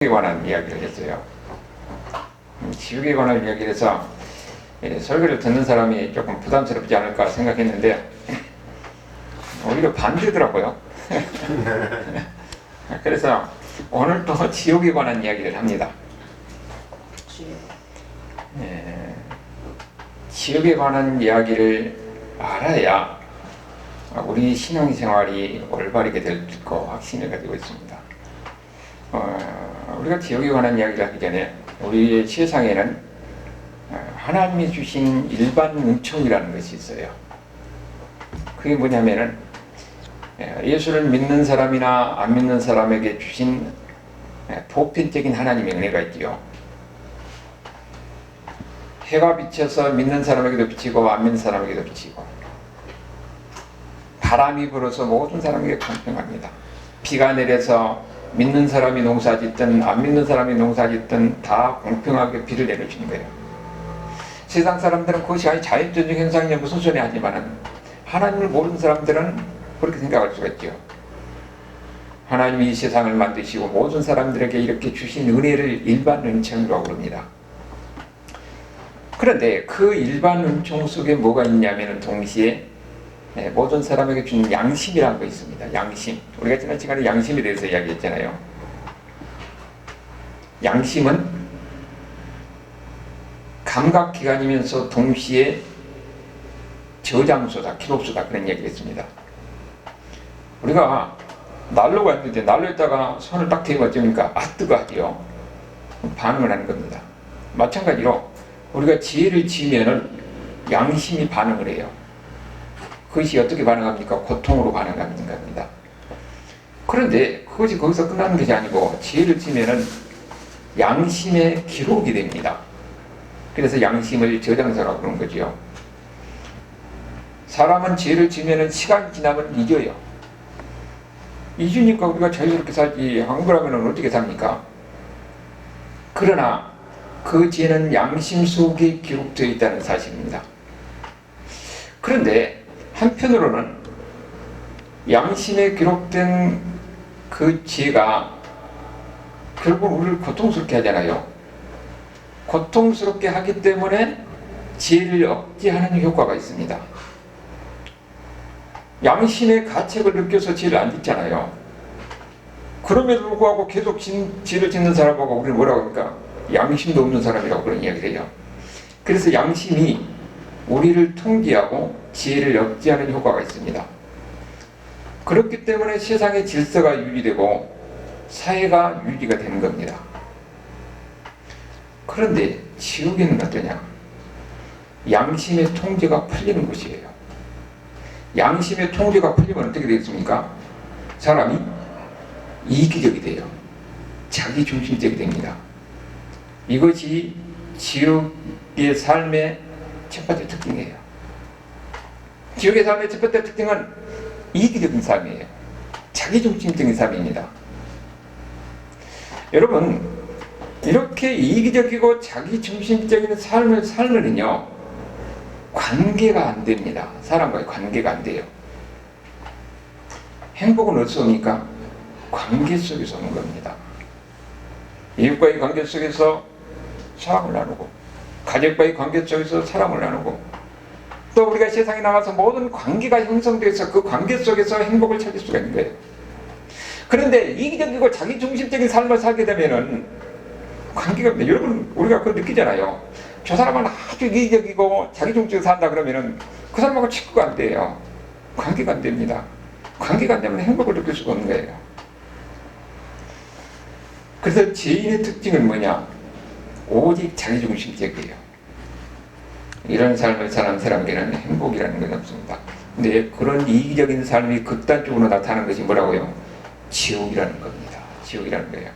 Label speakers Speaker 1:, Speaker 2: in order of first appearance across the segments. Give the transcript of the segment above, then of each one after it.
Speaker 1: 지옥에 관한 이야기를 했어요. 지옥에 관한 이야기를 해서 설교를 듣는 사람이 조금 부담스럽지 않을까 생각했는데 오히려 반대더라고요. 그래서 오늘 또 지옥에 관한 이야기를 합니다. 지옥에 관한 이야기를 알아야 우리 신앙생활이 올바르게 될 거 확신을 가지고 있습니다. 우리가 지옥에 관한 이야기를 하기 전에 우리 세상에는 하나님이 주신 일반 은총이라는 것이 있어요. 그게 뭐냐면은 예수를 믿는 사람이나 안 믿는 사람에게 주신 보편적인 하나님의 은혜가 있지요. 해가 비쳐서 믿는 사람에게도 비치고 안 믿는 사람에게도 비치고, 바람이 불어서 모든 사람에게 공평합니다. 비가 내려서 믿는 사람이 농사짓든 안 믿는 사람이 농사짓든 다 공평하게 비를 내려주는 거예요. 세상 사람들은 그것이 아니 자연적인 현상이냐 무슨 소리 하지만은 하나님을 모르는 사람들은 그렇게 생각할 수가 있죠. 하나님이 이 세상을 만드시고 모든 사람들에게 이렇게 주신 은혜를 일반 은총이라고 부릅니다. 그런데 그 일반 은총 속에 뭐가 있냐면은 동시에 모든 사람에게 주는 양심이라는 거 있습니다. 양심. 우리가 지난 시간에 양심에 대해서 이야기했잖아요. 양심은 감각기관이면서 동시에 저장소다, 기록소다, 그런 얘기를 했습니다. 우리가 난로가 있는데 난로에다가 손을 딱 대고 어쩌니까 뜨거 하지요. 반응을 하는 겁니다. 마찬가지로 우리가 지혜를 지으면은 양심이 반응을 해요. 그것이 어떻게 반응합니까? 고통으로 반응하는 겁니다. 그런데 그것이 거기서 끝나는 것이 아니고 지혜를 지면은 양심의 기록이 됩니다. 그래서 양심을 저장소라고 그러는 거죠. 사람은 지혜를 지면은 시간이 지나면 잊어요. 잊으니까 우리가 자유롭게 살지, 안 그러면 어떻게 삽니까? 그러나 그 지혜는 양심 속에 기록되어 있다는 사실입니다. 그런데 한편으로는 양심에 기록된 그 지혜가 결국 우리를 고통스럽게 하잖아요. 고통스럽게 하기 때문에 지혜를 억제하는 효과가 있습니다. 양심의 가책을 느껴서 지혜를 안 짓잖아요. 그럼에도 불구하고 계속 지혜를 짓는 사람하고 우리는 뭐라고 합니까? 양심도 없는 사람이라고 그런 이야기를 해요. 그래서 양심이 우리를 통제하고 지혜를 억제하는 효과가 있습니다. 그렇기 때문에 세상의 질서가 유지되고 사회가 유지가 되는 겁니다. 그런데 지옥에는 어떠냐? 양심의 통제가 풀리는 곳이에요. 양심의 통제가 풀리면 어떻게 되겠습니까? 사람이 이기적이 돼요. 자기중심적이 됩니다. 이것이 지옥의 삶의 첫 번째 특징이에요. 지옥의 삶의 첫 번째 특징은 이기적인 삶이에요. 자기중심적인 삶입니다. 여러분, 이렇게 이기적이고 자기중심적인 삶을 살면요, 관계가 안 됩니다. 사람과의 관계가 안 돼요. 행복은 어디서 옵니까? 관계 속에서 오는 겁니다. 이웃과의 관계 속에서 사랑을 나누고, 가족과의 관계 속에서 사랑을 나누고, 또 우리가 세상에 나가서 모든 관계가 형성돼서 그 관계 속에서 행복을 찾을 수가 있는 거예요. 그런데 이기적이고 자기중심적인 삶을 살게 되면은 관계가 없네. 여러분, 우리가 그거 느끼잖아요. 저 사람은 아주 이기적이고 자기중심적으로 산다 그러면은 그 사람하고 친구가 안 돼요. 관계가 안 됩니다. 관계가 안 되면 행복을 느낄 수가 없는 거예요. 그래서 죄인의 특징은 뭐냐? 오직 자기중심적이에요. 이런 삶을 사는 사람에게는 행복이라는 건 없습니다. 근데 그런 이기적인 삶이 극단적으로 나타나는 것이 뭐라고요? 지옥이라는 겁니다. 지옥이라는 거예요.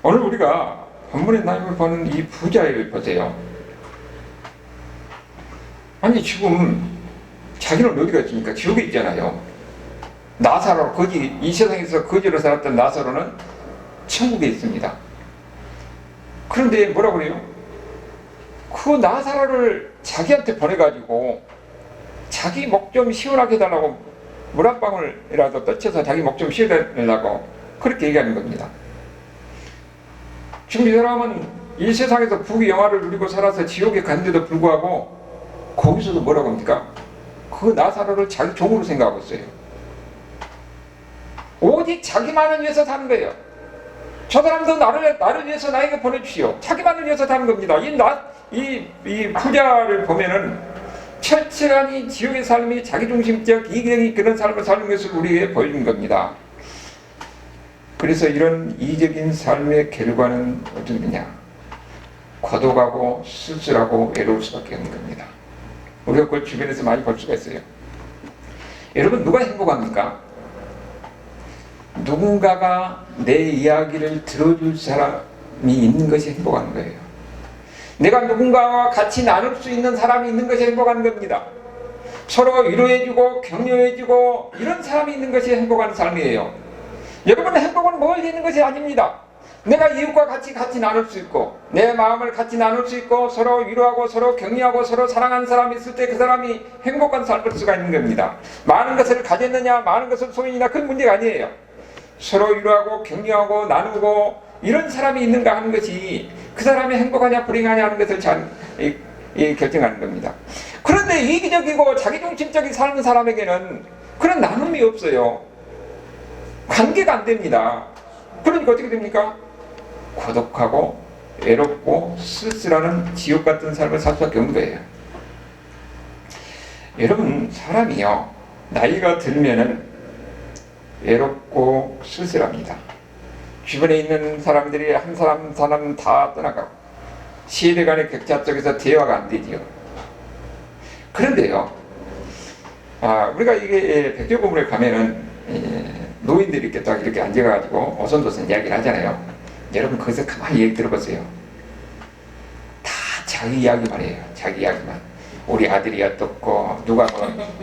Speaker 1: 오늘 우리가 본문에 나임을 보는 이 부자를 보세요. 아니 지금 자기는 어디가 있습니까? 지옥에 있잖아요. 나사로, 거지, 이 세상에서 거지로 살았던 나사로는 천국에 있습니다. 그런데 뭐라고 그래요? 그 나사로를 자기한테 보내가지고 자기 목 좀 시원하게 해달라고 물 한 방울이라도 떠쳐서 자기 목 좀 시원하게 해달라고 그렇게 얘기하는 겁니다. 지금 이 사람은 이 세상에서 부귀 영화를 누리고 살아서 지옥에 갔는데도 불구하고 거기서도 뭐라고 합니까? 그 나사로를 자기 종으로 생각하고 있어요. 오직 자기만을 위해서 사는 거예요. 저 사람도 나를 위해서 나에게 보내주시오. 자기만을 위해서 사는 겁니다. 이 부자를 보면은 철저히 지옥의 삶이 자기중심적 이기적인 그런 삶을 사는 것을 우리에게 보여준 겁니다. 그래서 이런 이기적인 삶의 결과는 어떤 거냐? 고독하고 쓸쓸하고 외로울 수밖에 없는 겁니다. 우리가 그걸 주변에서 많이 볼 수가 있어요. 여러분, 누가 행복합니까? 누군가가 내 이야기를 들어줄 사람이 있는 것이 행복한 거예요. 내가 누군가와 같이 나눌 수 있는 사람이 있는 것이 행복한 겁니다. 서로 위로해주고 격려해주고 이런 사람이 있는 것이 행복한 삶이에요. 여러분의 행복은 멀리 있는 것이 아닙니다. 내가 이웃과 같이 나눌 수 있고 내 마음을 같이 나눌 수 있고 서로 위로하고 서로 격려하고 서로 사랑하는 사람이 있을 때 그 사람이 행복한 삶을 수가 있는 겁니다. 많은 것을 가졌느냐 많은 것을 소유했느냐 그건 문제가 아니에요. 서로 위로하고 격려하고 나누고 이런 사람이 있는가 하는 것이 그 사람이 행복하냐 불행하냐 하는 것을 결정하는 겁니다. 그런데 이기적이고 자기중심적인 삶은 사람에게는 그런 나눔이 없어요. 관계가 안 됩니다. 그러니까 어떻게 됩니까? 고독하고 외롭고 쓸쓸하는 지옥 같은 삶을 살 수밖에 없는 거예요. 여러분, 사람이요 나이가 들면은 외롭고 쓸쓸합니다. 주변에 있는 사람들이 한 사람 한 사람 다 떠나가고 세대 간의 격차 속에서 대화가 안 되지요. 그런데요, 우리가 이게 백조고문에 가면은 노인들이 이렇게 딱 이렇게 앉아가지고 오손도손 이야기를 하잖아요. 여러분 거기서 가만히 얘기 들어보세요. 다 자기 이야기만 해요. 자기 이야기만. 우리 아들이 어떻고 누가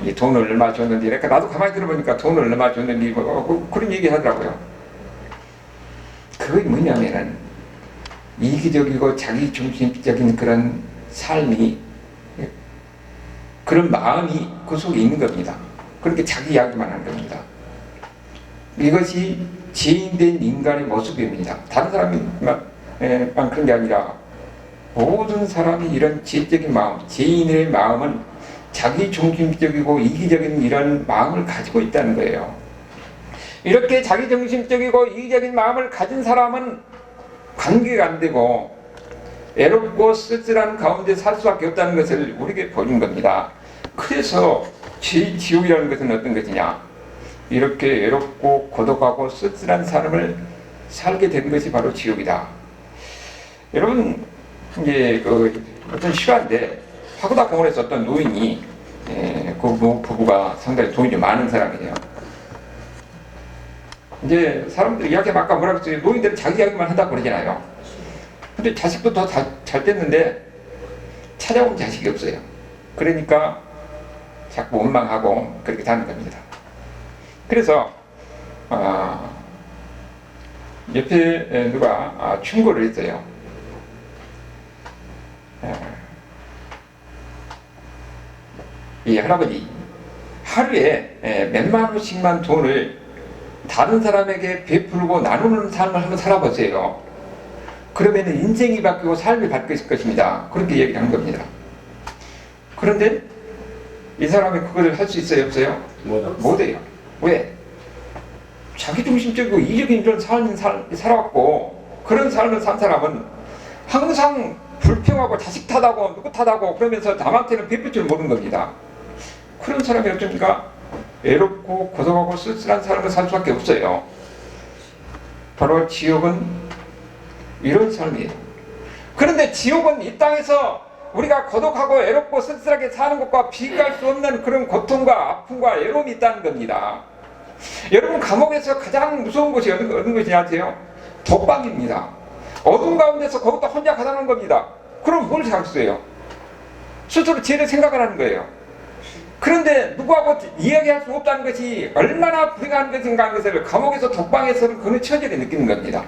Speaker 1: 이 돈을 얼마 줬는지 이렇게 나도 가만히 들어보니까 돈을 얼마 줬는지 그런 얘기 하더라고요. 그게 뭐냐면은 이기적이고 자기중심적인 그런 삶이 그런 마음이 그 속에 있는 겁니다. 그렇게 자기 이야기만 하는 겁니다. 이것이 죄인된 인간의 모습입니다. 다른 사람만 그런 게 아니라 모든 사람이 이런 죄적인 마음, 죄인의 마음은 자기중심적이고 이기적인 이런 마음을 가지고 있다는 거예요. 이렇게 자기중심적이고 이기적인 마음을 가진 사람은 관계가 안 되고 외롭고 쓸쓸한 가운데 살 수밖에 없다는 것을 우리에게 보여준 겁니다. 그래서 지옥이라는 것은 어떤 것이냐? 이렇게 외롭고 고독하고 쓸쓸한 삶을 살게 된 것이 바로 지옥이다. 여러분, 이제 어떤 실화인데 파고다 공원에서 어떤 노인이 그 부부가 상당히 돈이 좀 많은 사람이에요. 이제 사람들이 이야기 막 아까 뭐라고 했어요? 노인들은 자기 이야기만 한다고 그러잖아요. 근데 자식도 더 잘 됐는데 찾아온 자식이 없어요. 그러니까 자꾸 원망하고 그렇게 사는 겁니다. 그래서 옆에 누가 충고를 했어요. 이 할아버지 하루에 몇만 원씩만 돈을 다른 사람에게 베풀고 나누는 삶을 한번 살아보세요. 그러면 인생이 바뀌고 삶이 바뀔 것입니다. 그렇게 얘기를 한 겁니다. 그런데 이 사람이 그걸 할 수 있어요? 없어요? 못해요. 왜? 자기중심적이고 이기적인 이런 삶을 살아왔고 그런 삶을 산 사람은 항상 불평하고 자식 탓하고 누구 탓하고 그러면서 남한테는 베풀 줄 모르는 겁니다. 그런 사람이 어쩌니까 외롭고 고독하고 쓸쓸한 삶을 살 수밖에 없어요. 바로 지옥은 이런 삶이에요. 그런데 지옥은 이 땅에서 우리가 고독하고 외롭고 쓸쓸하게 사는 것과 비교할 수 없는 그런 고통과 아픔과 외로움이 있다는 겁니다. 여러분, 감옥에서 가장 무서운 것이 어떤 것이냐 아세요? 독방입니다. 어둠 가운데서 거기다 혼자 가다는 겁니다. 그럼 뭘 잘했어요? 스스로 죄를 생각을 하는 거예요. 그런데 누구하고 이야기할 수 없다는 것이 얼마나 불행한 것인가 하는 것을 감옥에서 독방에서는 그는 처절히 느끼는 겁니다.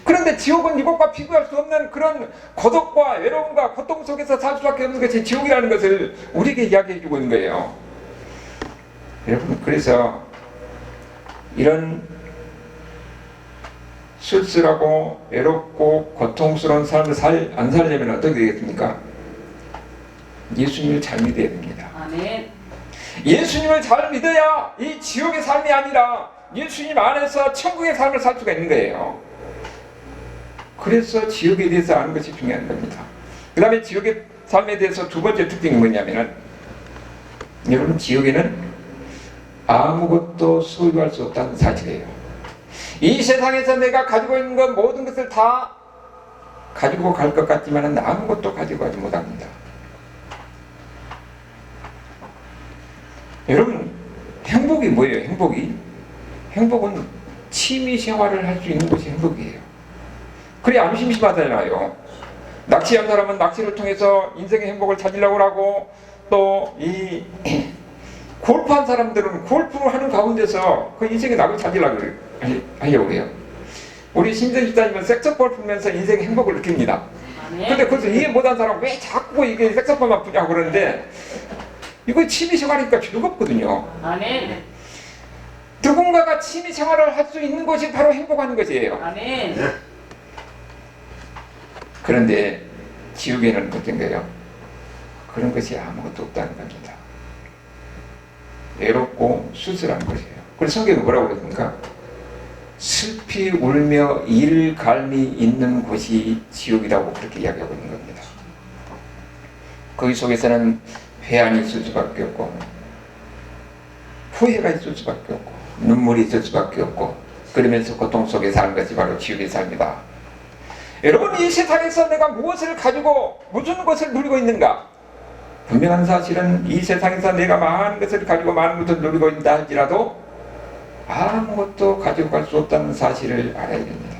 Speaker 1: 그런데 지옥은 이것과 비교할 수 없는 그런 고독과 외로움과 고통 속에서 살 수밖에 없는 것이 지옥이라는 것을 우리에게 이야기해 주고 있는 거예요. 여러분, 그래서 이런 쓸쓸하고 외롭고 고통스러운 삶을 안 살려면 어떻게 되겠습니까? 예수님을 잘 믿어야 됩니다.
Speaker 2: 아멘.
Speaker 1: 예수님을 잘 믿어야 이 지옥의 삶이 아니라 예수님 안에서 천국의 삶을 살 수가 있는 거예요. 그래서 지옥에 대해서 아는 것이 중요한 겁니다. 그 다음에 지옥의 삶에 대해서 두 번째 특징이 뭐냐면은, 여러분, 지옥에는 아무것도 소유할 수 없다는 사실이에요. 이 세상에서 내가 가지고 있는 것 모든 것을 다 가지고 갈 것 같지만 아무것도 가지고 가지 못합니다. 여러분, 행복이 뭐예요? 행복은 취미 생활을 할 수 있는 것이 행복이에요. 그래 안 심심하잖아요. 낚시한 사람은 낚시를 통해서 인생의 행복을 찾으려고 하고, 또 이 골프한 사람들은 골프를 하는 가운데서 그 인생의 낙을 찾으려고 해요. 우리 신전 집사님은 색소폰 불면서 인생의 행복을 느낍니다. 근데 그래서 이해 못한 사람은 왜 자꾸 이게 색소폰만 부냐고 그러는데, 이거 취미생활이니까 즐겁거든요.
Speaker 2: 아멘.
Speaker 1: 누군가가 취미생활을 할 수 있는 것이 바로 행복한 것이에요.
Speaker 2: 아멘.
Speaker 1: 그런데 지옥에는 어떤가요? 그런 것이 아무것도 없다는 겁니다. 외롭고 쓸쓸한 것이에요. 그래서 성경은 뭐라고 그랬습니까? 슬피 울며 일갈미 있는 곳이 지옥이라고 그렇게 이야기하고 있는 겁니다. 거기 속에서는 회한이 있을 수밖에 없고, 후회가 있을 수밖에 없고, 눈물이 있을 수밖에 없고, 그러면서 고통 속에 사는 것이 바로 지옥의 삶이다. 여러분, 이 세상에서 내가 무엇을 가지고 무슨 것을 누리고 있는가? 분명한 사실은 이 세상에서 내가 많은 것을 가지고 많은 것을 누리고 있다 할지라도 아무것도 가지고 갈 수 없다는 사실을 알아야 됩니다.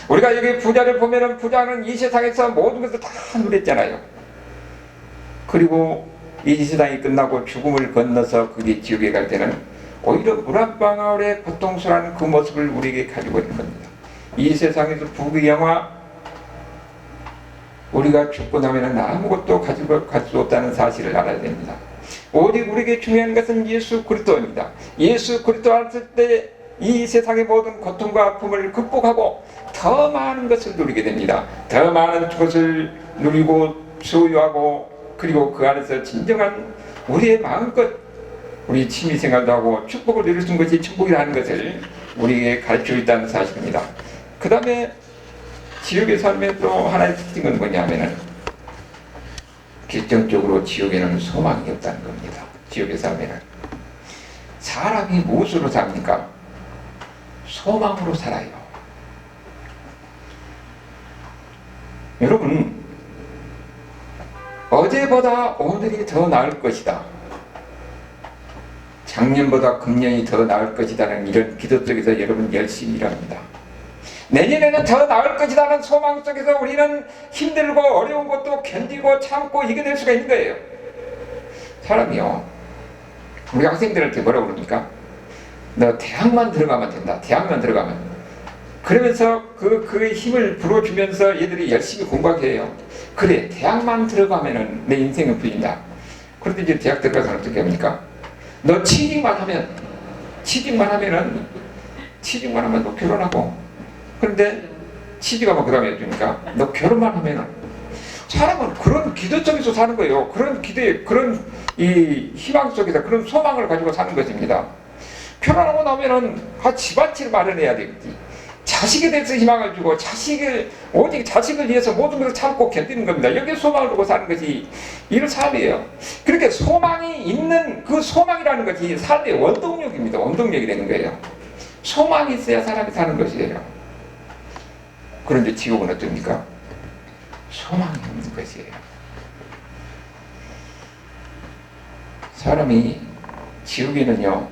Speaker 1: 우리가 여기 부자를 보면은, 부자는 이 세상에서 모든 것을 다 누렸잖아요. 그리고 이 세상이 끝나고 죽음을 건너서 그게 지옥에 갈 때는 오히려 물 한 방울의 고통스러운 그 모습을 우리에게 가지고 있는 겁니다. 이 세상에서 부귀영화, 우리가 죽고 나면 아무것도 가지고 갈 수 없다는 사실을 알아야 됩니다. 오직 우리에게 중요한 것은 예수 그리스도입니다. 예수 그리스도 안쓸 때 이 세상의 모든 고통과 아픔을 극복하고 더 많은 것을 누리게 됩니다. 더 많은 것을 누리고 소유하고, 그리고 그 안에서 진정한 우리의 마음껏 우리 취미생활도 하고 축복을 누릴 수 있는 것이 천국이라는 것을 우리에게 가르치고 있다는 사실입니다. 그 다음에 지옥의 삶의 또 하나의 특징은 뭐냐면은, 결정적으로 지옥에는 소망이 없다는 겁니다. 지옥의 삶에는 사람이 무엇으로 삽니까? 소망으로 살아요. 여러분, 어제보다 오늘이 더 나을 것이다, 작년보다 금년이 더 나을 것이다는 이런 기도 속에서 여러분 열심히 일합니다. 내년에는 더 나을 것이라는 소망 속에서 우리는 힘들고 어려운 것도 견디고 참고 이겨낼 수가 있는 거예요. 사람이요, 우리 학생들한테 뭐라고 그럽니까? 너 대학만 들어가면 된다. 대학만 들어가면. 그러면서 그 힘을 불어주면서 얘들이 열심히 공부하게 해요. 그래, 대학만 들어가면은 내 인생은 풀린다. 그런데 이제 대학 들어가서 어떻게 합니까? 너 취직만 하면 너 결혼하고, 그런데 취직하면 그 다음에 해주니까 너 결혼만 하면은, 사람은 그런 기도 속에서 사는 거예요. 그런 기도에, 그런 이 희망 속에서 그런 소망을 가지고 사는 것입니다. 결혼하고 나면은 집안치를 마련해야 되겠지. 자식에 대해서 희망을 주고, 오직 자식을 위해서 모든 것을 참고 견디는 겁니다. 여기에 소망을 두고 사는 것이 이런 삶이에요. 그렇게 소망이 있는 그 소망이라는 것이 삶의 원동력입니다. 원동력이 되는 거예요. 소망이 있어야 사람이 사는 것이에요. 그런데 지옥은 어떻습니까? 소망이 없는 것이에요. 사람이 지옥에는요,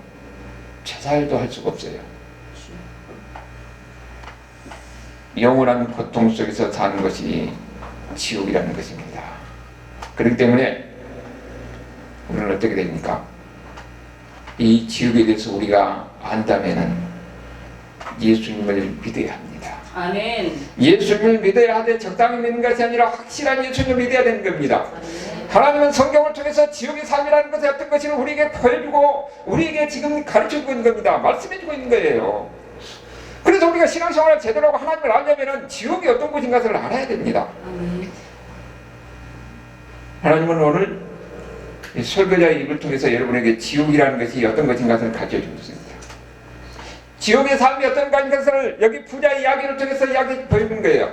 Speaker 1: 자살도 할 수가 없어요. 영원한 고통 속에서 사는 것이 지옥이라는 것입니다. 그렇기 때문에 우리는 어떻게 됩니까? 이 지옥에 대해서 우리가 안다면은 예수님을 믿어야 합니다.
Speaker 2: 아멘.
Speaker 1: 예수님을 믿어야 하되 적당히 믿는 것이 아니라 확실한 예수님을 믿어야 되는 겁니다. 하나님은 성경을 통해서 지옥의 삶이라는 것이 어떤 것을 우리에게 보여주고 우리에게 지금 가르쳐주고 있는 겁니다. 말씀해주고 있는 거예요. 그래서 우리가 신앙생활을 제대로 하고 하나님을 알려면 지옥이 어떤 곳인가를 알아야 됩니다. 하나님은 오늘 이 설교자의 입을 통해서 여러분에게 지옥이라는 것이 어떤 것인가를 가르쳐주고 있습니다. 지옥의 삶이 어떤 것인가를 여기 부자의 이야기를 통해서 보여주는 거예요.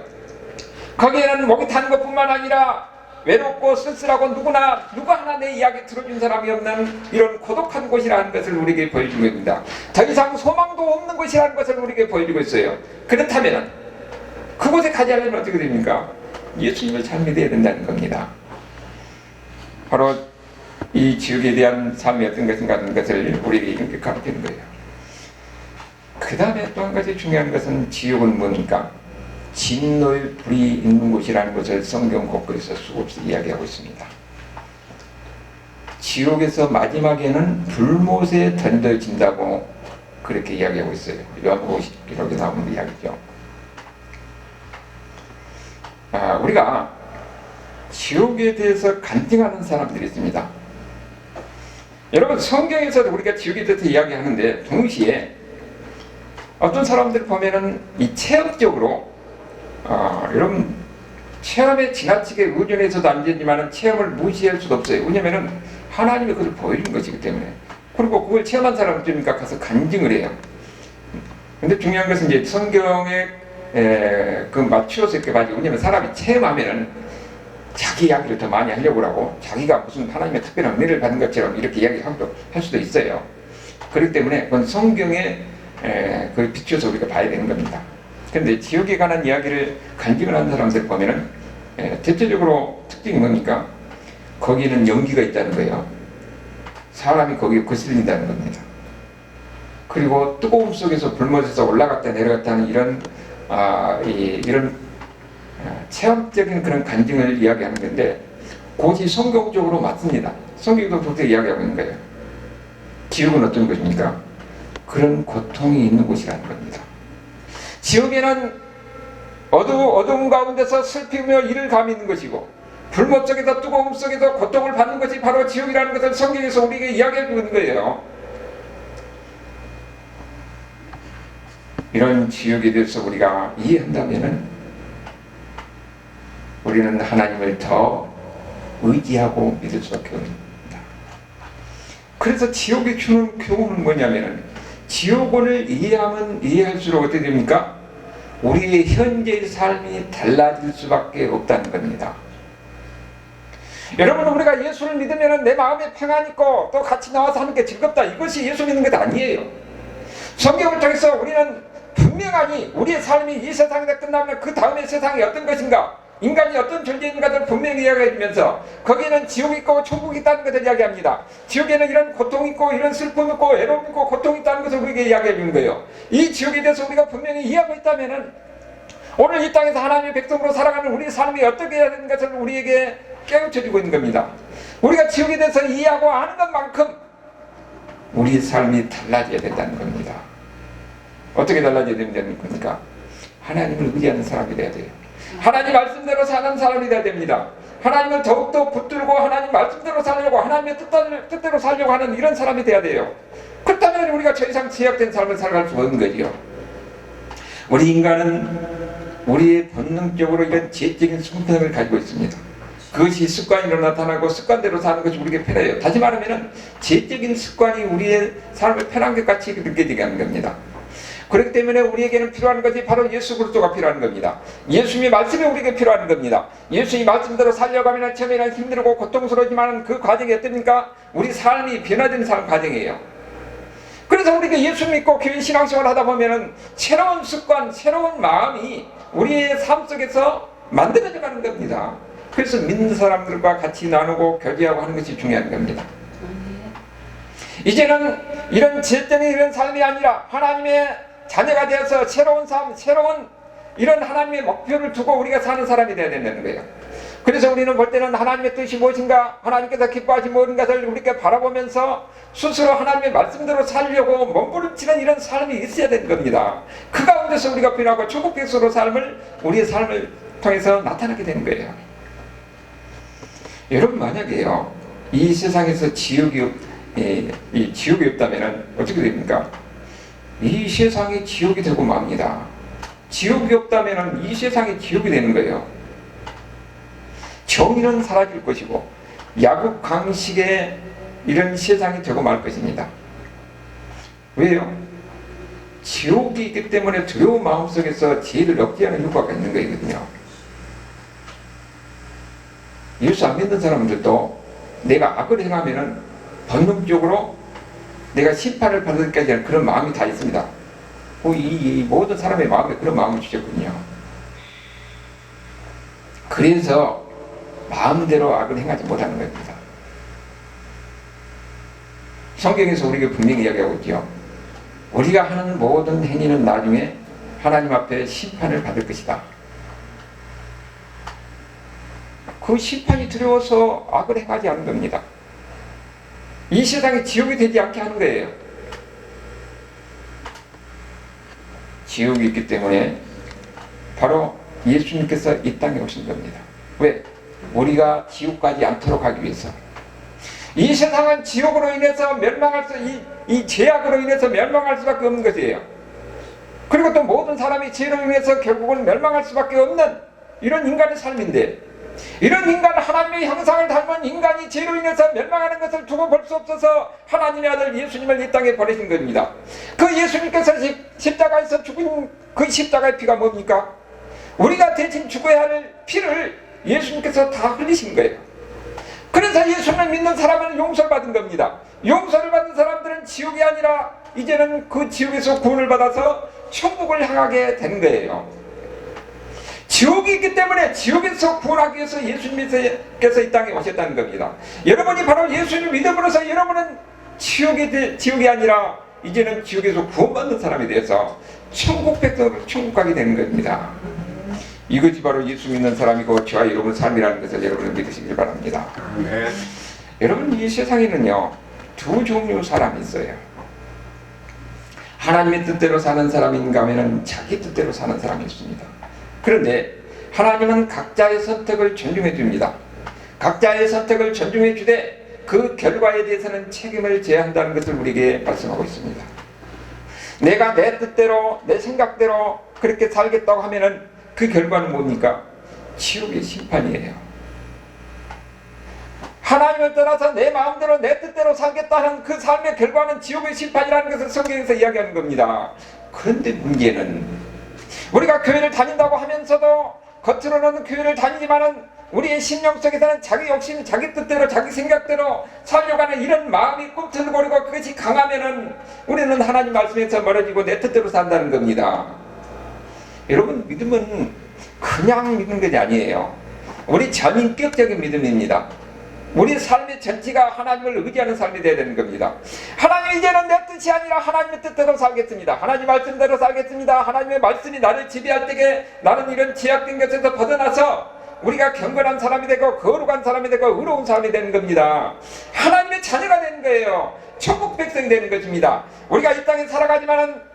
Speaker 1: 거기에는 목이 탄 것뿐만 아니라 외롭고 쓸쓸하고 누구 하나 내 이야기 들어준 사람이 없는 이런 고독한 곳이라는 것을 우리에게 보여주고 있습니다. 더 이상 소망도 없는 곳이라는 것을 우리에게 보여주고 있어요. 그렇다면 그곳에 가지 않으면 어떻게 됩니까? 예수님을 잘 믿어야 된다는 겁니다. 바로 이 지옥에 대한 삶이 어떤 것인가 하는 것을 우리에게 이렇게 가르치는 거예요. 그 다음에 또 한 가지 중요한 것은 지옥은 뭡니까? 진노의 불이 있는 곳이라는 것을 성경 곳곳에서 수없이 이야기하고 있습니다. 지옥에서 마지막에는 불못에 던져진다고 그렇게 이야기하고 있어요. 요한복음 50기록에 나오는 이야기죠. 우리가 지옥에 대해서 간증하는 사람들이 있습니다. 여러분, 성경에서도 우리가 지옥에 대해서 이야기하는데 동시에 어떤 사람들 보면은 이 체험적으로 여러분, 체험에 지나치게 의존해서도 안 되지만 체험을 무시할 수도 없어요. 왜냐하면 하나님이 그걸 보여준 것이기 때문에. 그리고 그걸 체험한 사람들이니까 가서 간증을 해요. 근데 중요한 것은 이제 성경에 그 맞추어서 이렇게 봐야죠. 왜냐하면 사람이 체험하면은 자기 이야기를 더 많이 하려고 하고 자기가 무슨 하나님의 특별한 은혜를 받은 것처럼 이렇게 이야기할 수도 있어요. 그렇기 때문에 그건 성경에 그걸 비추어서 우리가 봐야 되는 겁니다. 그런데 지옥에 관한 이야기를 간증을 하는 사람들 보면은 대체적으로 특징이 뭡니까? 거기는 연기가 있다는 거예요. 사람이 거기에 거슬린다는 겁니다. 그리고 뜨거움 속에서 불못에서 올라갔다 내려갔다 하는 이런 체험적인 그런 간증을 이야기하는 건데 그것이 성경적으로 맞습니다. 성경도 그렇게 이야기하고 있는 거예요. 지옥은 어떤 것입니까? 그런 고통이 있는 곳이라는 겁니다. 지옥에는 어두운 가운데서 슬피며 이를 감이 있는 것이고 불못 속에서 뜨거움 속에서 고통을 받는 것이 바로 지옥이라는 것을 성경에서 우리에게 이야기해주고 있는 거예요. 이런 지옥에 대해서 우리가 이해한다면 우리는 하나님을 더 의지하고 믿을 수밖에 없습니다. 그래서 지옥이 주는 교훈은 뭐냐면 지옥을 이해하면 이해할수록 어떻게 됩니까? 우리의 현재의 삶이 달라질 수밖에 없다는 겁니다. 여러분, 우리가 예수를 믿으면 내 마음에 평안 있고 또 같이 나와서 하는 게 즐겁다. 이것이 예수 믿는 것 아니에요. 성경을 통해서 우리는 분명하니 우리의 삶이 이 세상에서 끝나면 그 다음의 세상이 어떤 것인가, 인간이 어떤 존재인가를 분명히 이야기해주면서 거기에는 지옥이 있고 천국이 있다는 것을 이야기합니다. 지옥에는 이런 고통이 있고 이런 슬픔이 있고 외로움이 있고 고통이 있다는 것을 우리에게 이야기해주는 거예요. 이 지옥에 대해서 우리가 분명히 이해하고 있다면 오늘 이 땅에서 하나님의 백성으로 살아가는 우리의 삶이 어떻게 해야 되는 것을 우리에게 깨우쳐주고 있는 겁니다. 우리가 지옥에 대해서 이해하고 아는 것만큼 우리의 삶이 달라져야 된다는 겁니다. 어떻게 달라져야 된다는 겁니까? 하나님을 의지하는 사람이 돼야 돼요. 하나님 말씀대로 사는 사람이 돼야 됩니다. 하나님을 더욱더 붙들고 하나님 말씀대로 살려고, 하나님의 뜻대로 살려고 하는 이런 사람이 돼야 돼요. 그렇다면 우리가 더 이상 제약된 삶을 살아갈 수 없는 거지요. 우리 인간은 우리의 본능적으로 이런 지혜적인 성품을 가지고 있습니다. 그것이 습관으로 나타나고 습관대로 사는 것이 우리에게 편해요. 다시 말하면 지혜적인 습관이 우리의 삶을 편한 것 같이 느껴지게 하는 겁니다. 그렇기 때문에 우리에게는 필요한 것이 바로 예수 그리스도가 필요한 겁니다. 예수님의 말씀이 우리에게 필요한 겁니다. 예수님의 말씀대로 살려가면 처음에는 힘들고 고통스러우지만 그 과정이 어떻습니까? 우리 삶이 변화된 삶 과정이에요. 그래서 우리가 예수 믿고 교회 신앙생활 하다 보면은 새로운 습관, 새로운 마음이 우리의 삶 속에서 만들어져 가는 겁니다. 그래서 믿는 사람들과 같이 나누고 교제하고 하는 것이 중요한 겁니다. 이제는 이런 지적인 이런 삶이 아니라 하나님의 자녀가 되어서 새로운 삶, 새로운 이런 하나님의 목표를 두고 우리가 사는 사람이 되어야 된다는 거예요. 그래서 우리는 볼 때는 하나님의 뜻이 무엇인가, 하나님께서 기뻐하신 모든 것을 우리가 바라보면서 스스로 하나님의 말씀대로 살려고 몸부림치는 이런 삶이 있어야 되는 겁니다. 그 가운데서 우리가 변하고 천국 백성으로 삶을, 우리의 삶을 통해서 나타나게 되는 거예요. 여러분, 만약에요, 이 세상에서 지옥이 없다면 어떻게 됩니까? 이 세상이 지옥이 되고 맙니다. 지옥이 없다면 이 세상이 지옥이 되는 거예요. 정의는 사라질 것이고 야국 강식의 이런 세상이 되고 말 것입니다. 왜요? 지옥이 있기 때문에 두려운 마음속에서 죄를 억제하는 효과가 있는 거거든요. 예수 안 믿는 사람들도 내가 악을 행하면은 본능적으로 내가 심판을 받을 때까지 하는 그런 마음이 다 있습니다. 이 모든 사람의 마음에 그런 마음을 주셨거든요. 그래서 마음대로 악을 행하지 못하는 겁니다. 성경에서 우리에게 분명히 이야기하고 있죠. 우리가 하는 모든 행위는 나중에 하나님 앞에 심판을 받을 것이다. 그 심판이 두려워서 악을 행하지 않는 겁니다. 이 세상이 지옥이 되지 않게 하는 거예요. 지옥이 있기 때문에 바로 예수님께서 이 땅에 오신 겁니다. 왜? 우리가 지옥 가지 않도록 하기 위해서. 이 세상은 지옥으로 인해서 이 죄악으로 인해서 멸망할 수밖에 없는 것이에요. 그리고 또 모든 사람이 죄로 인해서 결국은 멸망할 수밖에 없는 이런 인간의 삶인데, 이런 인간, 하나님의 형상을 닮은 인간이 죄로 인해서 멸망하는 것을 두고 볼 수 없어서 하나님의 아들 예수님을 이 땅에 보내신 겁니다. 그 예수님께서 십자가에서 죽은 그 십자가의 피가 뭡니까? 우리가 대신 죽어야 할 피를 예수님께서 다 흘리신 거예요. 그래서 예수님을 믿는 사람은 용서를 받은 겁니다. 용서를 받은 사람들은 지옥이 아니라 이제는 그 지옥에서 구원을 받아서 천국을 향하게 된 거예요. 지옥이 있기 때문에 지옥에서 구원하기 위해서 예수님께서 이 땅에 오셨다는 겁니다. 여러분이 바로 예수님을 믿음으로써 여러분은 지옥이 아니라 이제는 지옥에서 구원받는 사람이 되어서 천국 백성으로 천국 가게 되는 겁니다. 이것이 바로 예수 믿는 사람이고 저와 여러분 삶이라는 것을 여러분은 믿으시길 바랍니다. 네. 여러분, 이 세상에는요 두 종류 사람이 있어요. 하나님의 뜻대로 사는 사람인가 하면 자기 뜻대로 사는 사람이 있습니다. 그런데 하나님은 각자의 선택을 존중해 줍니다. 각자의 선택을 존중해 주되 그 결과에 대해서는 책임을 져야 한다는 것을 우리에게 말씀하고 있습니다. 내가 내 뜻대로 내 생각대로 그렇게 살겠다고 하면은 그 결과는 뭡니까? 지옥의 심판이에요. 하나님을 떠나서 내 마음대로 내 뜻대로 살겠다는 그 삶의 결과는 지옥의 심판이라는 것을 성경에서 이야기하는 겁니다. 그런데 문제는 우리가 교회를 다닌다고 하면서도 겉으로는 교회를 다니지만은 우리의 심령 속에서는 자기 욕심, 자기 뜻대로, 자기 생각대로 살려고 하는 이런 마음이 꿈틀거리고 그것이 강하면은 우리는 하나님 말씀에서 멀어지고 내 뜻대로 산다는 겁니다. 여러분, 믿음은 그냥 믿는 것이 아니에요. 우리 전인격적인 믿음입니다. 우리 삶의 전체가 하나님을 의지하는 삶이 되어야 되는 겁니다. 하나님, 이제는 내 뜻이 아니라 하나님의 뜻대로 살겠습니다. 하나님 말씀대로 살겠습니다. 하나님의 말씀이 나를 지배할 때에 나는 이런 제약된 것에서 벗어나서 우리가 경건한 사람이 되고 거룩한 사람이 되고 의로운 사람이 되는 겁니다. 하나님의 자녀가 되는 거예요. 천국 백성이 되는 것입니다. 우리가 이 땅에 살아가지만은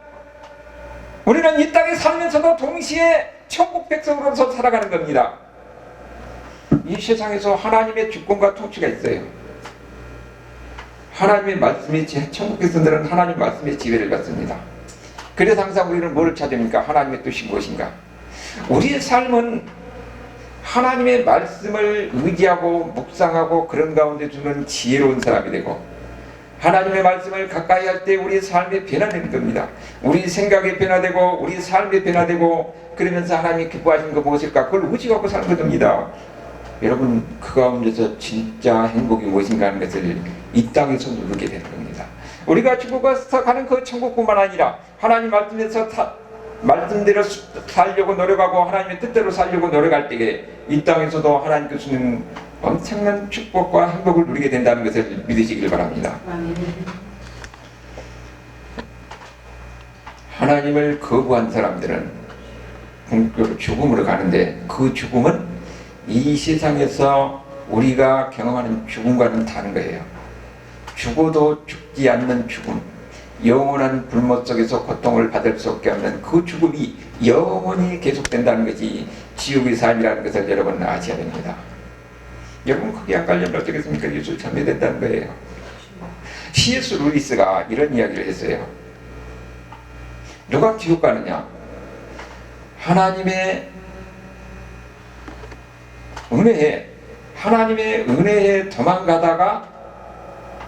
Speaker 1: 우리는 이 땅에 살면서도 동시에 천국 백성으로서 살아가는 겁니다. 이 세상에서 하나님의 주권과 통치가 있어요. 하나님의 말씀이, 천국 백성들은 하나님 말씀의 지배를 받습니다. 그래서 항상 우리는 뭐를 찾습니까? 하나님의 뜻이 무엇인가? 우리의 삶은 하나님의 말씀을 의지하고 묵상하고 그런 가운데 주는 지혜로운 사람이 되고, 하나님의 말씀을 가까이 할 때 우리의 삶이 변화되는 겁니다. 우리 생각이 변화되고 우리 삶이 변화되고, 그러면서 하나님이 기뻐하시는 거 무엇일까? 그걸 의지하고 사는 겁니다. 여러분, 그 가운데서 진짜 행복이 무엇인가 하는 것을 이 땅에서 누르게 되는 겁니다. 우리가 죽어서 가는 그 천국뿐만 아니라 하나님 말씀대로 살려고 노력하고 하나님의 뜻대로 살려고 노력할 때에 이 땅에서도 하나님께서 주는 엄청난 축복과 행복을 누리게 된다는 것을 믿으시길 바랍니다. 하나님을 거부한 사람들은 죽음으로 가는데, 그 죽음은 이 세상에서 우리가 경험하는 죽음과는 다른 거예요. 죽어도 죽지 않는 죽음, 영원한 불못 속에서 고통을 받을 수 없게 하는 그 죽음이 영원히 계속된다는 것이 지옥의 삶이라는 것을 여러분 아셔야 됩니다. 여러분, 그게 안 가려면 어떻겠습니까? 예수를 참여된다는 거예요. C.S. 루이스가 이런 이야기를 했어요. 누가 지옥 가느냐? 하나님의 은혜에 도망가다가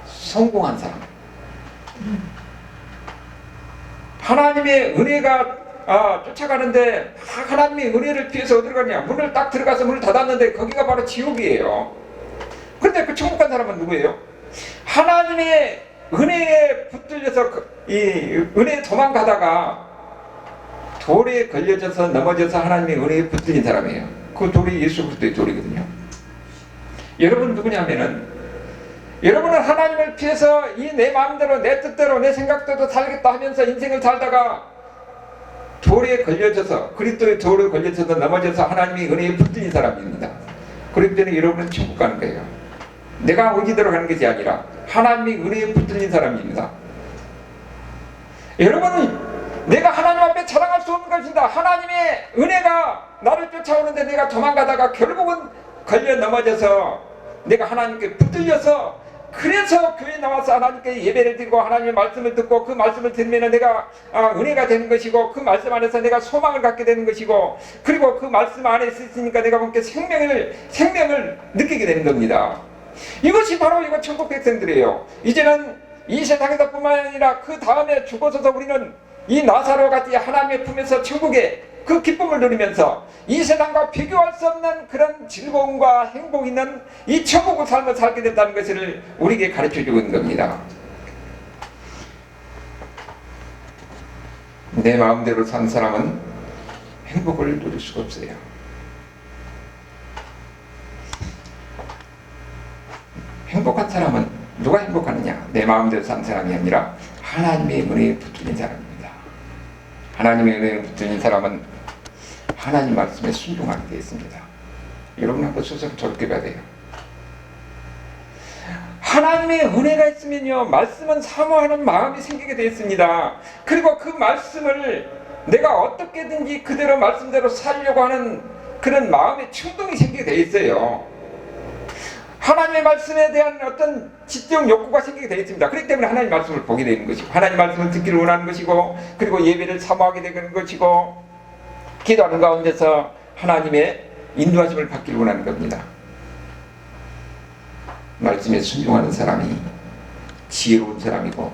Speaker 1: 성공한 사람. 하나님의 은혜가 쫓아가는데 하나님의 은혜를 피해서 어디로 가냐? 문을 딱 들어가서 문을 닫았는데 거기가 바로 지옥이에요. 그런데 그 천국 간 사람은 누구예요? 하나님의 은혜에 붙들려서 이 은혜에 도망가다가 돌에 걸려져서 넘어져서 하나님의 은혜에 붙들린 사람이에요. 그 돌이 예수 그리스도의 돌이거든요. 여러분 누구냐면은, 여러분은 하나님을 피해서 이 내 마음대로 내 뜻대로 내 생각대로 살겠다 하면서 인생을 살다가 돌에 걸려져서, 그리스도의 돌에 걸려져서 넘어져서 하나님의 은혜에 붙들린 사람입니다. 그렇기 때문에 여러분은 천국 가는 거예요. 내가 의지대로 가는 것이 아니라 하나님의 은혜에 붙들린 사람입니다. 여러분은 내가 하나님 앞에 자랑할 수 없는 것입니다. 하나님의 은혜가 나를 쫓아오는데 내가 도망가다가 결국은 걸려 넘어져서 내가 하나님께 붙들려서, 그래서 교회에 나와서 하나님께 예배를 드리고 하나님의 말씀을 듣고 그 말씀을 들으면 내가 은혜가 되는 것이고, 그 말씀 안에서 내가 소망을 갖게 되는 것이고, 그리고 그 말씀 안에 있으니까 내가 함께 생명을 느끼게 되는 겁니다. 이것이 바로 이거 천국 백성들이에요. 이제는 이 세상에서 뿐만 아니라 그 다음에 죽어서도 우리는 이 나사로 같이 하나님의 품에서 천국의 그 기쁨을 누리면서 이 세상과 비교할 수 없는 그런 즐거움과 행복 있는 이 천국의 삶을 살게 된다는 것을 우리에게 가르쳐주고 있는 겁니다. 내 마음대로 산 사람은 행복을 누릴 수가 없어요. 행복한 사람은 누가 행복하느냐? 내 마음대로 산 사람이 아니라 하나님의 은혜에 붙들린 사람입니다. 하나님의 은혜에 붙들린 사람은 하나님 말씀에 순종하게 되어 있습니다. 여러분 한번 스스로 돌이켜봐야 돼요. 하나님의 은혜가 있으면요, 말씀은 사모하는 마음이 생기게 되어 있습니다. 그리고 그 말씀을 내가 어떻게든지 그대로 말씀대로 살려고 하는 그런 마음의 충동이 생기게 되어 있어요. 하나님의 말씀에 대한 어떤 지적 욕구가 생기게 되어 있습니다. 그렇기 때문에 하나님 말씀을 보게 되는 것이고, 하나님 말씀을 듣기를 원하는 것이고, 그리고 예배를 사모하게 되는 것이고, 기도하는 가운데서 하나님의 인도하심을 받기를 원하는 겁니다. 말씀에 순종하는 사람이 지혜로운 사람이고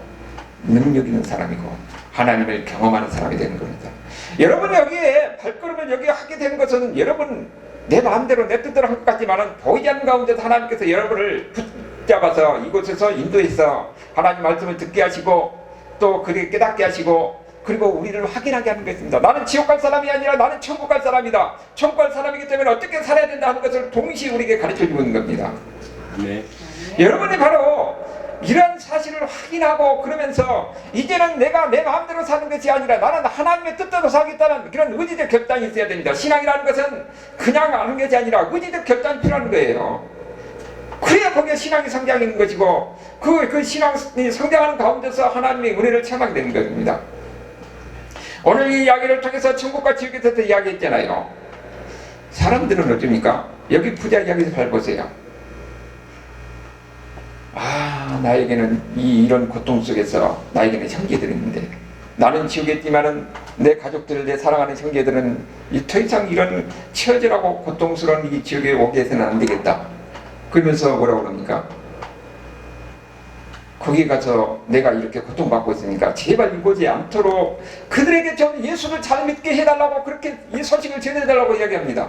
Speaker 1: 능력 있는 사람이고 하나님을 경험하는 사람이 되는 겁니다. 여러분 여기에 발걸음을 여기에 하게 되는 것은 여러분 내 마음대로 내 뜻대로 한 것 같지만은 보이지 않는 가운데서 하나님께서 여러분을 붙잡아서 이곳에서 인도해서 하나님 말씀을 듣게 하시고 또 그렇게 깨닫게 하시고, 그리고 우리를 확인하게 하는 것입니다. 나는 지옥 갈 사람이 아니라 나는 천국 갈 사람이다. 천국 갈 사람이기 때문에 어떻게 살아야 된다 하는 것을 동시에 우리에게 가르쳐주고 있는 겁니다. 네. 여러분이 바로 이런 사실을 확인하고 그러면서 이제는 내가 내 마음대로 사는 것이 아니라 나는 하나님의 뜻대로 살겠다는 그런 의지적 결단이 있어야 됩니다. 신앙이라는 것은 그냥 하는 것이 아니라 의지적 결단이 필요한 거예요. 그래야 거기에 신앙이 성장하는 것이고 그 신앙이 성장하는 가운데서 하나님의 은혜를 체험하게 되는 것입니다. 오늘 이 이야기를 통해서 천국과 지옥에 대해서 이야기했잖아요. 사람들은 어쩝니까? 여기 부자 이야기 잘 보세요. 나에게는 이런 고통 속에서 나에게는 형제들이 있는데, 나는 지옥에 있지만은 내 가족들, 내 사랑하는 형제들은 더 이상 이런 처절하고 고통스러운 이 지옥에 오게 해서는 안 되겠다. 그러면서 뭐라고 그럽니까? 거기 가서 내가 이렇게 고통받고 있으니까 제발 이곳이 않도록 그들에게 좀 예수를 잘 믿게 해달라고, 그렇게 이 소식을 전해달라고 이야기합니다.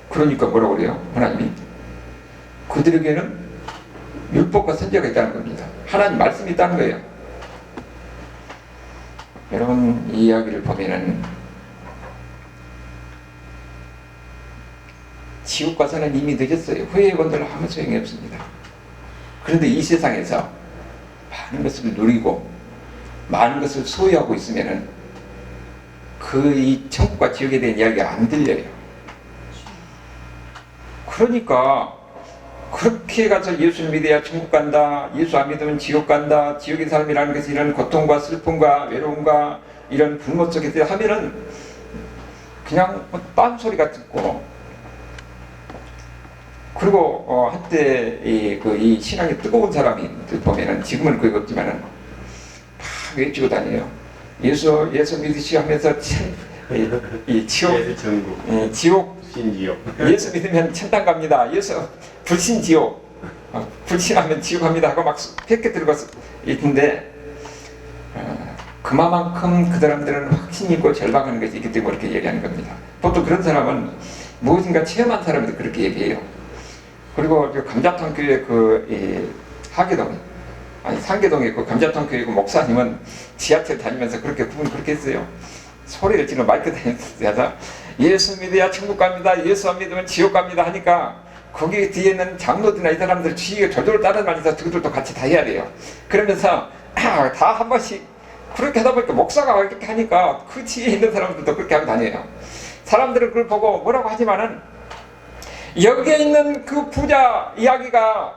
Speaker 1: 그러니까 뭐라고 그래요? 하나님이 그들에게는 율법과 선지자가 있다는 겁니다. 하나님 말씀이 있다는 거예요. 여러분 이 이야기를 보면은 지옥 가서는 이미 늦었어요. 후회건들 아무 소용이 없습니다. 그런데 이 세상에서 많은 것을 누리고 많은 것을 소유하고 있으면은 그 이 천국과 지옥에 대한 이야기가 안 들려요. 그러니까 그렇게 가서 예수를 믿어야 천국 간다, 예수 안 믿으면 지옥 간다, 지옥의 삶이라는 것이 이런 고통과 슬픔과 외로움과 이런 분노 속에서 하면은 그냥 딴소리가 듣고, 그리고 한때 이 신앙이 뜨거운 사람이 보면은 지금은 그게 없지만은 막 외치고 다녀요. 예수 믿으시 하면서 이 지옥,
Speaker 2: 예수 천국,
Speaker 1: 지옥,
Speaker 2: 신지옥.
Speaker 1: 예수 믿으면 천당 갑니다. 예수 불신 지옥, 불신하면 지옥 갑니다 하고 막 100개 들고 있는데, 그만큼 그 사람들은 확신이 있고 절박하는 것이 있기 때문에 그렇게 얘기하는 겁니다. 보통 그런 사람은 무엇인가 체험한 사람들이 그렇게 얘기해요. 그리고 감자탕 교회 하계동, 상계동에 그 감자탕 교회 그 목사님은 지하철 다니면서 그렇게 했어요. 소리를 지르고 마이크 다니면서 예수 믿어야 천국 갑니다, 예수 안 믿으면 지옥 갑니다 하니까 거기 뒤에 있는 장로들이나 이 사람들 주위에 저절로 따라다니면서 그들도 같이 다 해야 돼요. 그러면서 다 한 번씩 그렇게 하다 보니까 목사가 그렇게 하니까 그 뒤에 있는 사람들도 그렇게 하고 다녀요. 사람들은 그걸 보고 뭐라고 하지만은 여기에 있는 그 부자 이야기가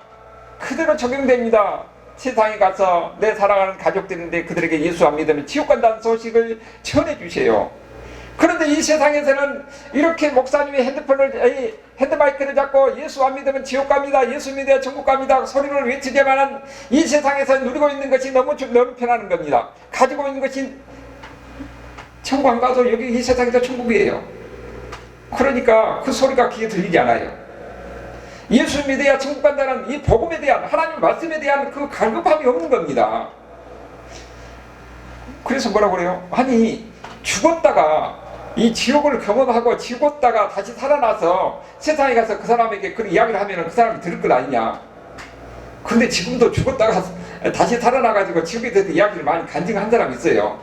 Speaker 1: 그대로 적용됩니다. 세상에 가서 내 사랑하는 가족들인데 그들에게 예수 안 믿으면 지옥 간다는 소식을 전해 주세요. 그런데 이 세상에서는 이렇게 목사님이 핸드마이크를 잡고 예수 안 믿으면 지옥 갑니다, 예수 믿어야 천국 갑니다 소리를 외치지만은 이 세상에서 누리고 있는 것이 너무 편하는 겁니다. 가지고 있는 것이 천국 안 가도 여기 이 세상에서 천국이에요. 그러니까 그 소리가 귀에 들리지 않아요. 예수 믿어야 천국 간다는 이 복음에 대한, 하나님 말씀에 대한 그 갈급함이 없는 겁니다. 그래서 뭐라고 그래요? 아니 죽었다가 이 지옥을 경험하고 죽었다가 다시 살아나서 세상에 가서 그 사람에게 그런 이야기를 하면 그 사람이 들을 것 아니냐. 그런데 지금도 죽었다가 다시 살아나가지고 지옥에 대해서 이야기를 많이 간증한 사람이 있어요.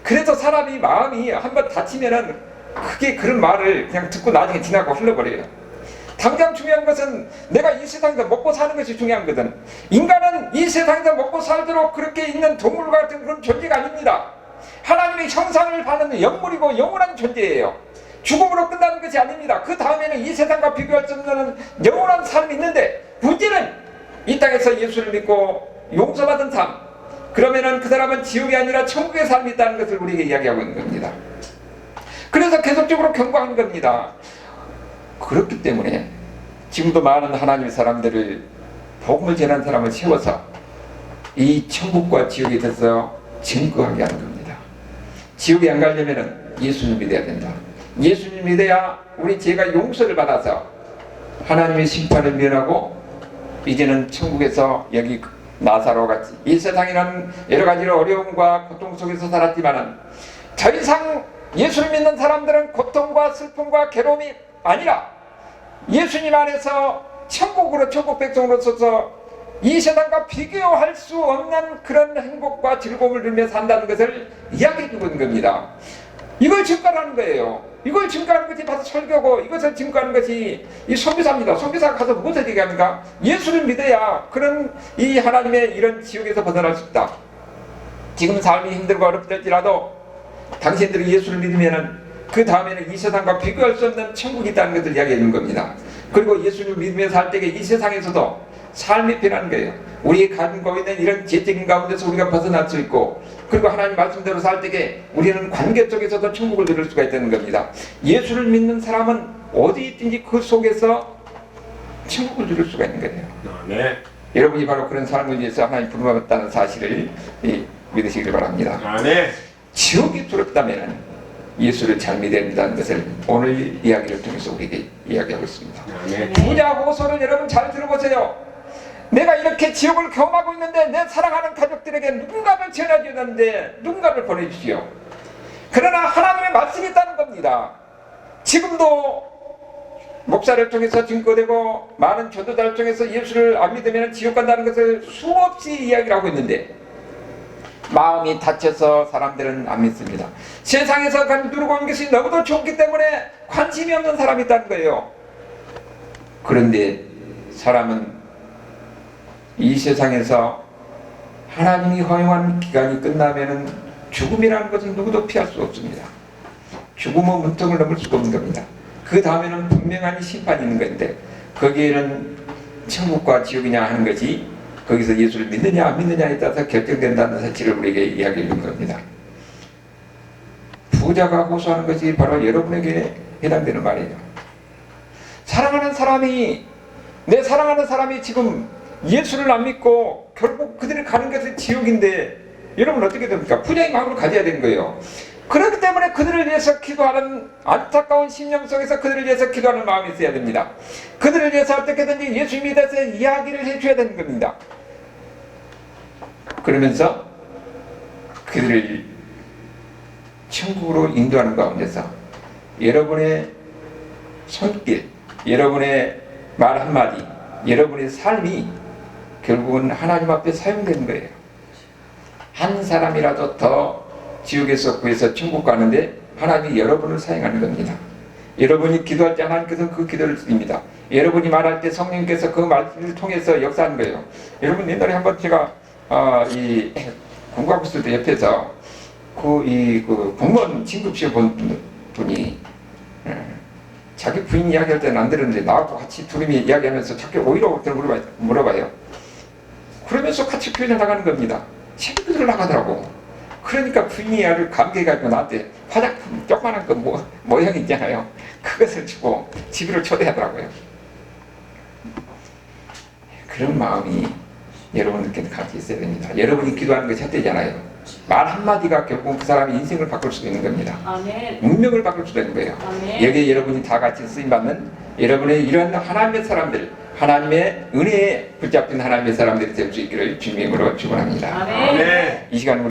Speaker 1: 그래서 사람이 마음이 한번 다치면은 크게 그런 말을 그냥 듣고 나중에 지나고 흘러버려요. 당장 중요한 것은 내가 이 세상에서 먹고 사는 것이 중요한 거든. 인간은 이 세상에서 먹고 살도록 그렇게 있는 동물 같은 그런 존재가 아닙니다. 하나님의 형상을 받는 영물이고 영원한 존재예요. 죽음으로 끝나는 것이 아닙니다. 그 다음에는 이 세상과 비교할 수 없는 영원한 삶이 있는데, 문제는 이 땅에서 예수를 믿고 용서받은 삶, 그러면은 그 사람은 지옥이 아니라 천국의 삶이 있다는 것을 우리에게 이야기하고 있는 겁니다. 그래서 계속적으로 경고하는 겁니다. 그렇기 때문에 지금도 많은 하나님의 사람들을, 복음을 전한 사람을 세워서 이 천국과 지옥에 대해서 증거하게 하는 겁니다. 지옥에 안 가려면 예수님 믿어야 된다. 예수님 믿어야 우리 죄가 용서를 받아서 하나님의 심판을 면하고 이제는 천국에서 여기 나사로 같이 이 세상이라는 여러 가지로 어려움과 고통 속에서 살았지만은 더 이상 예수를 믿는 사람들은 고통과 슬픔과 괴로움이 아니라 예수님 안에서 천국으로, 천국 백성으로서서 이 세상과 비교할 수 없는 그런 행복과 즐거움을 누리며 산다는 것을 이야기해 주고 있는 겁니다. 이걸 증거하는 거예요. 이걸 증거하는 것이 바로 설교고, 이것을 증거하는 것이 이 선교사입니다. 선교사가 가서 무엇을 얘기합니까? 예수를 믿어야 그런 이 하나님의 이런 지옥에서 벗어날 수 있다. 지금 삶이 힘들고 어렵을지라도 당신들이 예수를 믿으면은 그 다음에는 이 세상과 비교할 수 없는 천국이 있다는 것을 이야기해 주는 겁니다. 그리고 예수를 믿으면서 살 때에 이 세상에서도 삶이 변하는 거예요. 우리가 가지고 있는 이런 죄적인 가운데서 우리가 벗어날 수 있고, 그리고 하나님 말씀대로 살 때에 우리는 관계 속에서도 천국을 누릴 수가 있다는 겁니다. 예수를 믿는 사람은 어디 있든지 그 속에서 천국을 누릴 수가 있는 거예요.
Speaker 2: 네.
Speaker 1: 여러분이 바로 그런 사람을 위해서 하나님 부름받았다는 사실을 믿으시길 바랍니다.
Speaker 2: 네.
Speaker 1: 지옥이 두렵다면 예수를 잘 믿어야 된다는 것을 오늘 이야기를 통해서 우리에게 이야기하고 있습니다.
Speaker 2: 네.
Speaker 1: 부자 호소를 여러분 잘 들어보세요. 내가 이렇게 지옥을 경험하고 있는데 내 사랑하는 가족들에게 누군가를 전해주는데 누군가를 보내주시오. 그러나 하나님의 말씀이 있다는 겁니다. 지금도 목사를 통해서 증거되고 많은 전도자를 통해서 예수를 안 믿으면 지옥 간다는 것을 수없이 이야기를 하고 있는데 마음이 다쳐서 사람들은 안 믿습니다. 세상에서 누르고 있는 것이 너무도 좋기 때문에 관심이 없는 사람이 있다는 거예요. 그런데 사람은 이 세상에서 하나님이 허용한 기간이 끝나면은 죽음이라는 것은 누구도 피할 수 없습니다. 죽음의 문턱을 넘을 수가 없는 겁니다. 그 다음에는 분명한 심판이 있는 건데 거기에는 천국과 지옥이냐 하는 것이 거기서 예수를 믿느냐 안 믿느냐에 따라서 결정된다는 사실을 우리에게 이야기해 준 겁니다. 부자가 호소하는 것이 바로 여러분에게 해당되는 말이에요. 사랑하는 사람이, 내 사랑하는 사람이 지금 예수를 안 믿고 결국 그들이 가는 것은 지옥인데 여러분 어떻게 됩니까? 분양의 마음을 가져야 되는 거예요. 그렇기 때문에 그들을 위해서 기도하는 안타까운 심령 속에서 그들을 위해서 기도하는 마음이 있어야 됩니다. 그들을 위해서 어떻게든지 예수님에 대해서 이야기를 해줘야 되는 겁니다. 그러면서 그들을 천국으로 인도하는 가운데서 여러분의 손길, 여러분의 말 한마디, 여러분의 삶이 결국은 하나님 앞에 사용되는 거예요. 한 사람이라도 더 지옥에서 구해서 천국 가는데 하나님이 여러분을 사용하는 겁니다. 여러분이 기도할 때 하나님께서는 그 기도를 드립니다. 여러분이 말할 때 성령께서 그 말을 통해서 역사하는 거예요. 여러분 옛날에 한번 제가 이 공부하고 있을 때 옆에서 그 공무원 진급시험 본 분이 자기 부인 이야기할 때는 안 들었는데 나하고 같이 둘이 이야기하면서 자꾸 오히려 물어봐요. 그러면서 같이 교회를 나가는 겁니다. 새벽에 나가더라고. 그러니까 부인이 아주 감개가지고 나한테 화장품 조그만한 거 모양 있잖아요. 그것을 주고 집으로 초대하더라고요. 그런 마음이 여러분들께 같이 있어야 됩니다. 여러분이 기도하는 것이 헛되잖아요. 말 한마디가 결국 그 사람의 인생을 바꿀 수도 있는 겁니다.
Speaker 2: 아멘.
Speaker 1: 운명을 바꿀 수도 있는 거예요.
Speaker 2: 아멘.
Speaker 1: 여기에 여러분이 다 같이 쓰임받는 여러분의 이런 하나님의 사람들, 하나님의 은혜에 붙잡힌 하나님의 사람들이 될 수 있기를 주님으로 축원합니다.
Speaker 2: 아멘.
Speaker 1: 이 시간